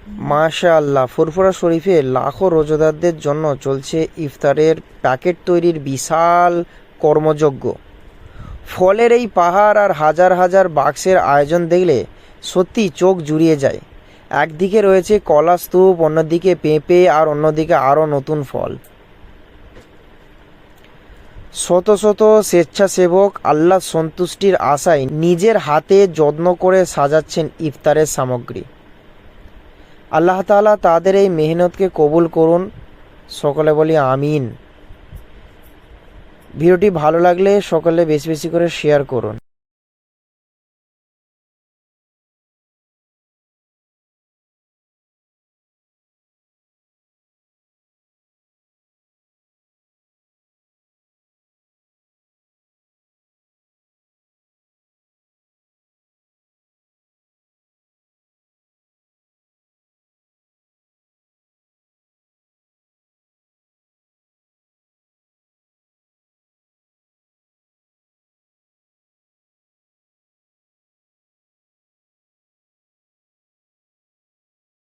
মাশাআল্লাহ, ফুরফুরা শরীফে লাখো রোজাদারদের জন্য চলছে ইফতারের প্যাকেট তৈরির বিশাল কর্মযজ্ঞ। ফলের এই পাহাড় আর হাজার হাজার বাক্সের আয়োজন দেখলে সত্যি চোখ জুড়িয়ে যায়। একদিকে রয়েছে কলা স্তূপ, অন্যদিকে পেঁপে, আর অন্যদিকে আরও নতুন ফল। শত শত স্বেচ্ছাসেবক আল্লাহ সন্তুষ্টির আশায় নিজের হাতে যত্ন করে সাজাচ্ছেন ইফতারের সামগ্রী। আল্লাহ তাআলা তাদের এই মেহনতকে কবুল করুন, সকলে বলি আমিন। ভিডিওটি ভালো লাগলে সকলে বেশি বেশি করে শেয়ার করুন।